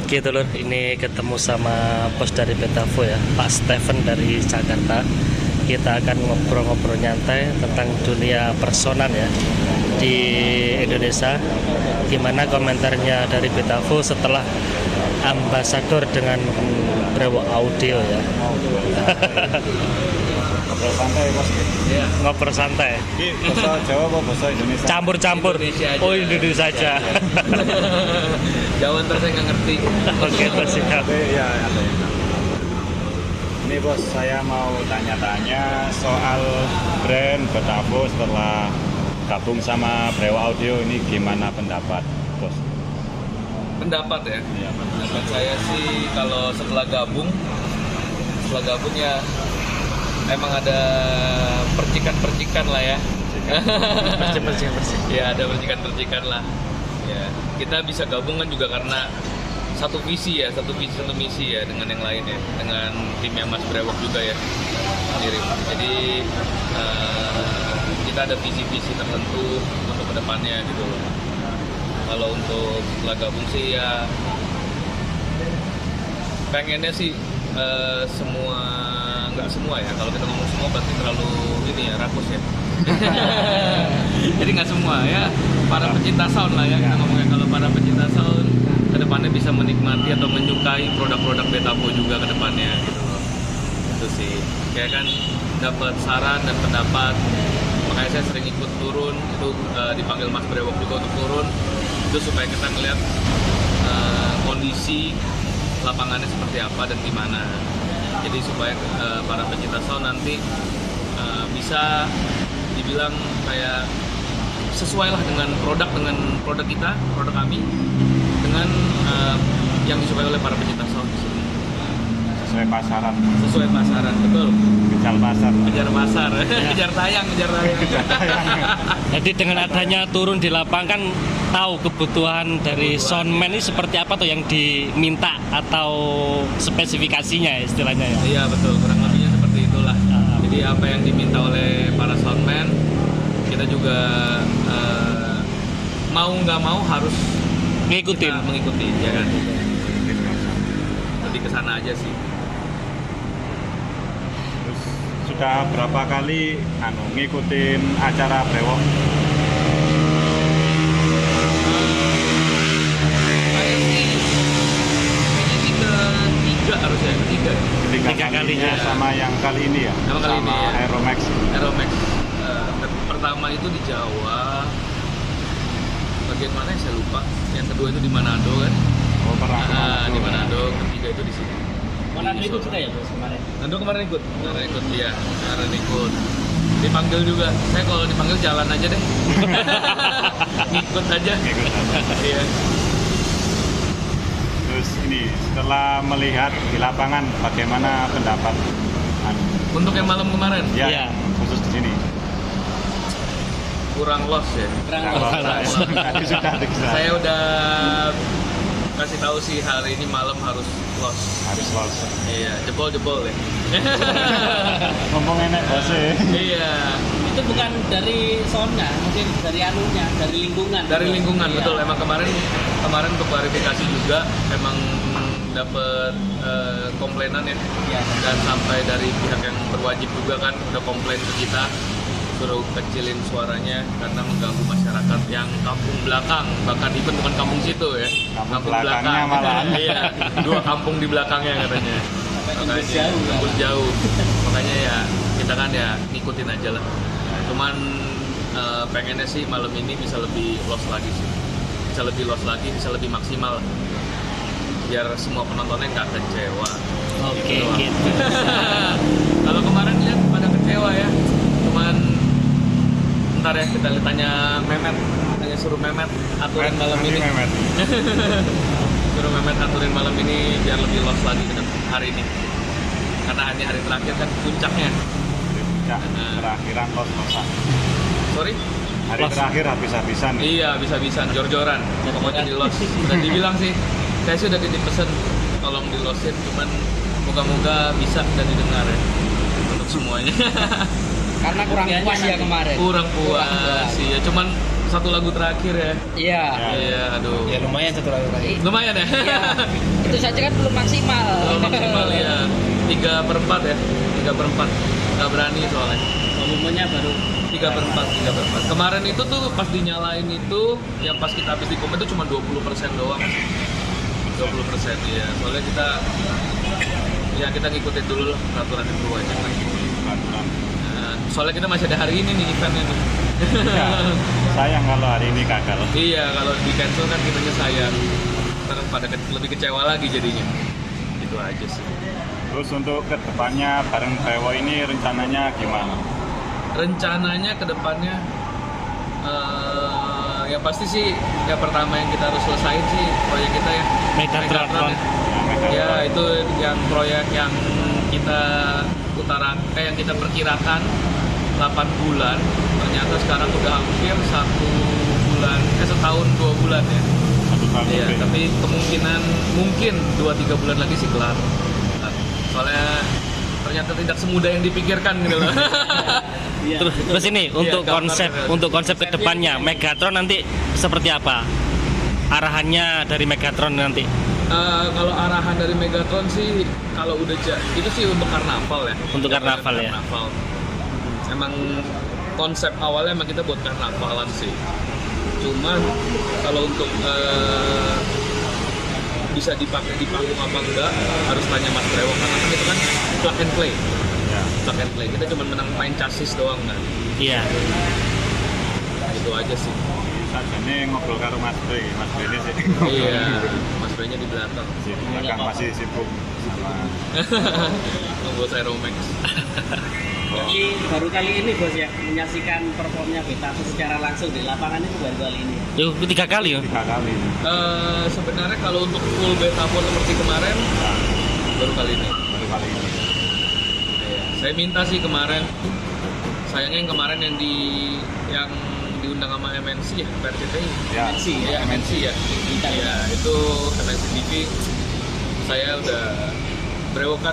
Gitu lur, ini ketemu sama bos dari Betavo ya, Pak Steven dari Jakarta. Kita akan ngobrol-ngobrol nyantai tentang dunia personal ya di Indonesia. Gimana komentarnya dari Betavo setelah ambasador dengan Brewok Audio ya. Ngobrol santai bos. Iya, ngobrol santai. Ini bahasa Jawa apa bahasa Indonesia? Campur-campur. Indonesia aja. Oh, Indonesia aja. Jawa ntar saya nggak ngerti. Oke, siap. Iya, ada yang tahu. Ini bos, saya mau tanya-tanya soal brand Betavo setelah gabung sama Brewok Audio ini gimana pendapat bos? Pendapat ya. Iya, Pendapat saya sih kalau setelah gabung ya emang ada percikan-percikan lah ya. Bersih. Ya ada percikan-percikan lah. Ya kita bisa gabung kan juga karena satu misi ya dengan yang lain ya, dengan timnya Mas Brewok juga ya mirip. Jadi kita ada visi-visi tertentu untuk kedepannya gitu loh. Kalau untuk setelah gabung sih ya pengennya sih nggak semua ya, kalau kita ngomong semua berarti terlalu ini ya, rakus ya. Jadi nggak semua ya, para pecinta sound lah ya kita ngomongnya. Kalau para pecinta sound kedepannya bisa menikmati atau menyukai produk-produk Betavo juga kedepannya gitu loh. Itu sih kayak kan dapat saran dan pendapat, makanya saya sering ikut turun itu, dipanggil Mas Brewok juga untuk turun itu supaya kita ngeliat kondisi lapangannya seperti apa dan gimana. Jadi supaya para pecinta sound nanti bisa dibilang kayak sesuai lah dengan produk kita, produk kami dengan yang disukai oleh para pecinta sound. Sesuai pasaran. Sesuai pasaran, betul. Kejar pasar. Kejar pasar, kejar tayang. Jadi dengan adanya turun di lapangan, tahu kebutuhan dari soundman ini seperti apa tuh yang diminta atau spesifikasinya ya istilahnya ya. Iya betul, kurang lebihnya seperti itulah. Jadi apa yang diminta oleh para soundman kita juga mau nggak mau harus Ngikutin. kita mengikuti, ya kan? Lebih kesana aja sih. Terus sudah berapa kali ngikutin acara Brewok? Harusnya Ketiga kalinya sama yang kali ini ya? Sama kali ini ya. Aeromax. Pertama itu di Jawa, bagian mana ya saya lupa. Yang kedua itu di Manado kan? Oh, pernah ke Manado. Di Manado, ketiga itu di sini. Manado ikut juga ya bos kemarin? Manado kemarin ikut, iya, kemarin ikut. Dipanggil juga, saya kalau dipanggil jalan aja deh. Ngikut aja. Iya. Terus ini setelah melihat di lapangan bagaimana pendapat Untuk yang malam kemarin? ya, Iya. khusus di sini? Kurang loss ya. Tadi sudah dikira. Saya udah kasih tahu sih hari ini malam harus loss. Harus loss. Iya, jebol ya. Ngomong enak bahasa. Iya. Itu bukan dari soundnya, mungkin dari anunya, dari lingkungan. Dari lingkungan Iya. betul. Emang kemarin untuk klarifikasi juga emang dapat komplainan ya. Iya. Dan sampai dari pihak yang berwajib juga kan udah komplain ke kita, suruh kecilin suaranya karena mengganggu masyarakat yang kampung belakang, bahkan even bukan kampung situ ya. Kampung belakangnya malah. Iya, 2 kampung di belakangnya katanya. Makanya tembus jauh. Makanya ya kita kan ya ngikutin aja lah. Cuman pengennya sih malam ini bisa lebih loss lagi sih. Bisa lebih loss lagi, bisa lebih maksimal. Biar semua penontonnya nggak kecewa. Oke, doang. gitu. Kalau kemarin lihat pada kecewa ya. Cuman ntar ya kita tanya suruh Mehmet aturin malam ini. Suruh Mehmet aturin malam ini biar lebih loss lagi ke hari ini. Karena ini hari terakhir kan puncaknya. Ya, terakhiran loss-lossan. Sorry? Hari Loss. terakhir habis-habisan. Iya, bisa-bisan, jor-joran. Pokoknya di loss. Dan dibilang sih, saya sudah titip pesen tolong di lossin, cuman moga-moga bisa dan didengar ya untuk semuanya. Karena kurang puas ya kemarin. Kurang puas sih ya, cuman satu lagu terakhir ya. Iya. Iya, aduh. Ya lumayan satu lagu tadi. Lumayan ya. Iya. Itu saja kan belum maksimal. Kalau maksimal ya 3/4 ya. 3/4. Nggak berani soalnya. Volumenya baru 3/4. Kemarin itu tuh pas dinyalain itu, yang pas kita habis di komen itu cuma 20% doang. 20% ya. Soalnya kita ngikutin dulu lah peraturan itu aja kan. Soalnya kita masih ada hari ini nih eventnya nih. Ya, sayang kalau hari ini gagal. Iya, kalau di cancel kan kitanya sayang. Ntar pada lebih kecewa lagi jadinya. Itu aja sih. Terus untuk kedepannya bareng Brewo ini rencananya gimana? Rencananya ke depannya yang pasti sih yang pertama yang kita harus selesain sih proyek kita ya Megatron. ya. Ya itu yang proyek yang kita yang kita perkirakan 8 bulan, ternyata sekarang udah hampir 1 bulan, setahun 2 bulan ya. 1 tahun Iya, lebih. tapi kemungkinan mungkin 2-3 bulan lagi sih kelar. Soalnya ternyata tidak semudah yang dipikirkan gitu loh. Iya. Terus ini untuk gambar. konsep kedepannya Megatron nanti seperti apa? Arahannya dari Megatron nanti? Kalau arahan dari Megatron sih, kalau udah itu sih untuk karnaval ya. Untuk karnaval ya. Karnaval. Emang konsep awalnya emang kita buat karnavalan sih. Cuman kalau untuk bisa dipakai di panggung apa enggak harus tanya Mas Brewo, karena kan itu kan plug and play. Ya. Plug and play. Kita cuma main chassis doang kan. Iya. Itu aja sih. Sajane ngobrol karo Mas Bre ini sih. Iya. Mas Bre-nya di belakang. Di belakang masih sibuk sama Membuat Aeromax. Jadi baru kali ini bos ya menyaksikan performnya Betafu secara langsung di lapangan itu baru kali ini. Yuk 3 kali ya. 3 kali. Sebenarnya kalau untuk full Betafu seperti kemarin baru kali ini. Baru kali ini. Saya minta sih kemarin, sayangnya yang kemarin yang diundang sama MNC ya, RCTI. Ya. MNC ya. Iya, itu MNC TV. Saya udah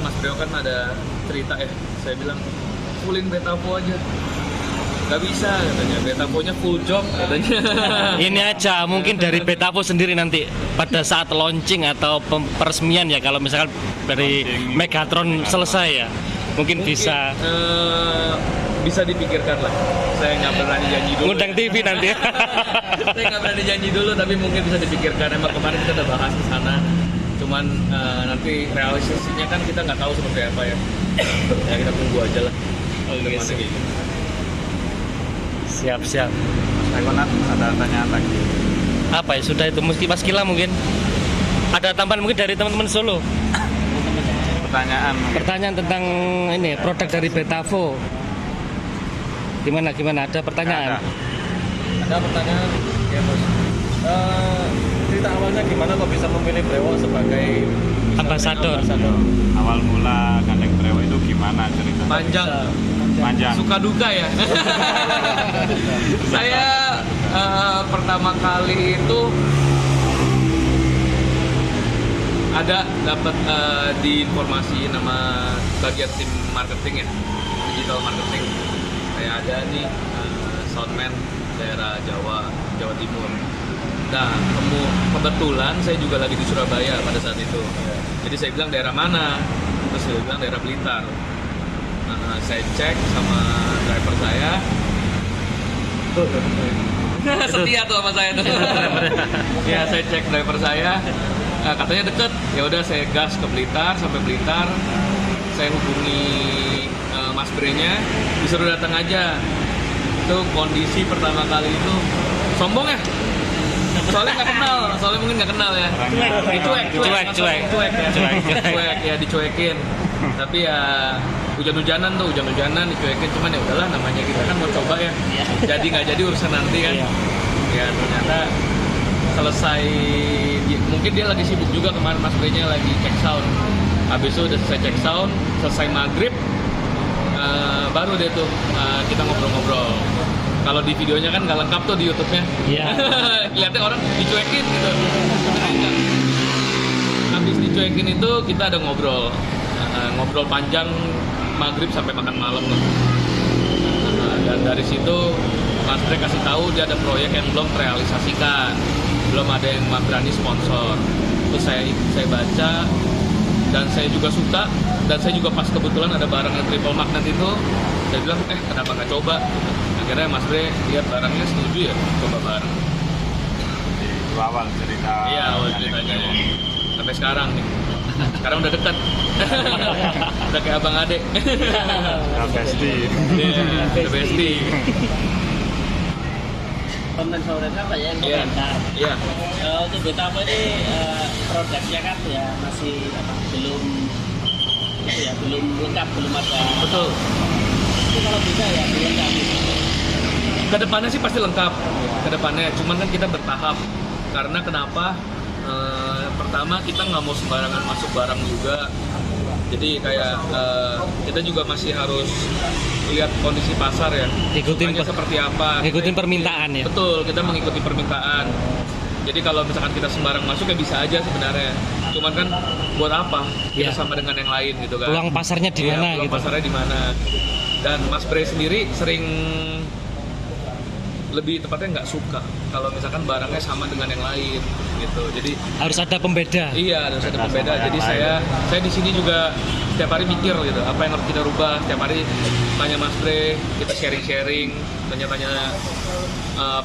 Mas Brewo kan ada cerita ya. Saya bilang fullin Betafu aja. Gak bisa katanya, Betafunya full job katanya. Ini aja mungkin dari Betafu sendiri nanti pada saat launching atau peresmian ya, kalau misalkan dari Megatron selesai ya. Mungkin bisa bisa dipikirkan lah. Saya nggak berani janji dulu. ngundang TV nanti. Saya nggak berani janji dulu, tapi mungkin bisa dipikirkan. Emang kemarin kita udah bahas ke sana. Cuman nanti realisasinya kan kita nggak tahu seperti apa ya. Ya kita tunggu aja lah. Oke, Depannya gitu. Siap. Mas Ekonat ada tanya lagi. Apa ya, sudah itu mesti Mas Kila mungkin. Ada tambahan mungkin dari teman-teman Solo. Pertanyaan tentang ini produk dari Betafu. Gimana? Ada pertanyaan? Ada pertanyaan ya bos. Cerita awalnya gimana kok bisa memilih Brewo sebagai Ambasador. Awal mula gandeng Brewo itu gimana cerita? Panjang. Suka duka ya. Saya pertama kali itu dapat diinformasi nama bagian tim marketing ya, digital marketing. Kayak ada nih soundman daerah Jawa Timur. Nah, kebetulan saya juga lagi di Surabaya pada saat itu. Jadi saya bilang daerah mana? Terus dia bilang daerah Blitar. Nah, saya cek sama driver saya. Setia tuh sama saya tuh. Ya, saya cek driver saya. Nah, katanya deket. Ya udah saya gas ke Blitar, sampai Blitar. Saya hubungi Mas Bre-nya, disuruh datang aja. Itu kondisi pertama kali itu sombong ya. Soalnya mungkin nggak kenal ya. Cuek ya, dicuekin. Tapi ya hujan-hujanan dicuekin, cuman ya udahlah, namanya kita kan mau coba ya. Jadi nggak jadi urusan nanti kan. Ya ternyata selesai, mungkin dia lagi sibuk juga kemarin, Mas Bre-nya lagi cek sound. Habis itu udah selesai cek sound, selesai maghrib, baru deh tuh kita ngobrol-ngobrol. Kalau di videonya kan nggak lengkap tuh di YouTube-nya. Iya. Lihatnya orang dicuekin gitu. Habis dicuekin itu kita ada ngobrol panjang maghrib sampai makan malam. Dan dari situ Mas Bre kasih tahu dia ada proyek yang belum terrealisasikan, belum ada yang berani sponsor. Terus saya baca dan saya juga suka, dan saya juga pas kebetulan ada barang yang triple magnet itu, saya bilang kenapa nggak coba. Akhirnya Mas Bre lihat barangnya setuju ya, coba bareng. Itu awal cerita. Iya, awal ceritanya ya. Sampai sekarang nih. Sekarang udah dekat. Udah kayak abang adek. Nah, Besti. Iya, udah bestie. Konten favorit apa ya yang Iya. komentar? Iya. Untuk Betafo ini produknya kan ya masih belum itu ya, belum lengkap, belum ada. Betul. Itu kalau bisa ya dilengkapi. Kedepannya sih pasti lengkap. Kedepannya, cuman kan kita bertahap. Karena kenapa? Pertama kita nggak mau sembarangan masuk barang juga. Jadi kayak kita juga masih harus lihat kondisi pasar ya. Ikutin Sukanya seperti apa. Ikutin permintaan ya. Betul, kita mengikuti permintaan. Jadi kalau misalkan kita sembarang masuk ya bisa aja sebenarnya. Cuman kan buat apa? Kita Iya. sama dengan yang lain gitu kan. Peluang pasarnya di Iya, mana peluang gitu. pasarnya di mana. Dan Mas Bre sendiri sering lebih tepatnya nggak suka kalau misalkan barangnya sama dengan yang lain gitu. Jadi Harus ada pembeda. iya harus ada Beda pembeda. sama yang Jadi lain. saya di sini juga setiap hari mikir gitu apa yang harus kita rubah. Setiap hari tanya Mas Bre, kita sharing-sharing, tanya-tanya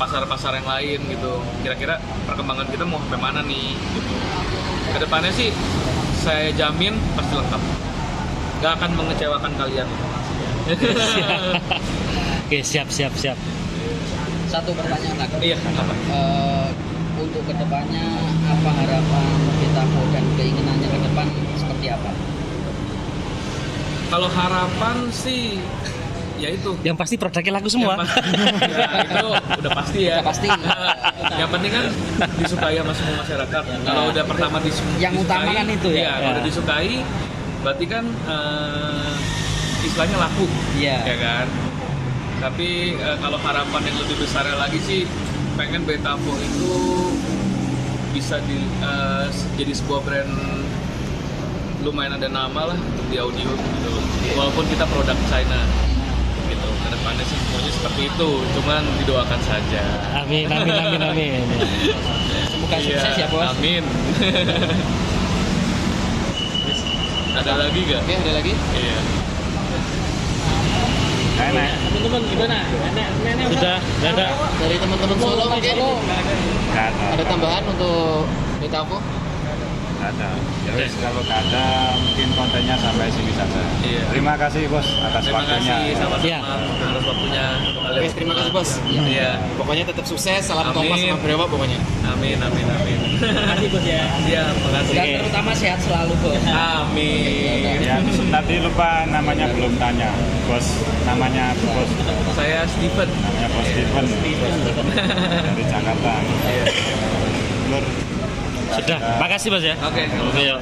pasar-pasar yang lain gitu. Kira-kira perkembangan kita mau sampai mana nih gitu. Kedepannya sih saya jamin pasti lengkap. Nggak akan mengecewakan kalian. Oke, siap. Satu pertanyaan lagi. Iya, apa? Untuk kedepannya apa harapan Betafo dan keinginannya ke depan seperti apa? Kalau harapan sih ya itu. Yang pasti produknya laku semua. Yang pasti, ya, itu udah pasti ya. Udah pasti. Yang penting kan disukai sama semua masyarakat. Kalau udah pertama Yang utama kan itu ya. Iya, kalau Ya. udah disukai, berarti kan istilahnya laku. Iya. Ya kan. Tapi kalau harapan yang lebih besar lagi sih, pengen Betafo itu bisa jadi sebuah brand lumayan ada nama lah di audio gitu. Walaupun kita produk China gitu. Kedepannya sih semuanya seperti itu, cuman didoakan saja. Amin. Semoga sukses ya bos. Amin. Ada lagi gak? Oke, ada lagi? Iya. Nenek. Teman-teman gimana? Nenek Sudah, ada. Dari teman-teman Solo mungkin Nggak ada. ada tambahan untuk Betafo? Nggak ada. Ya wis, kalau nggak ada mungkin kontennya sampai sini saja. Iya. Terima kasih bos atas Terima waktunya. kasih sama-sama Iya. atas waktunya. Oke, terima kasih bos. Iya. Pokoknya tetap sukses, salam Amin. kompas sama Brewa pokoknya. Amin. Makasih bos ya. Iya, makasih. Dan terutama sehat selalu bos. Amin. Ya, tadi lupa namanya belum tanya. Bos, namanya bos. Saya Steven. Namanya bos Steven. Dari Jakarta. Iya. Nur. Sudah. Makasih Bos ya. Oke. Oke, yuk.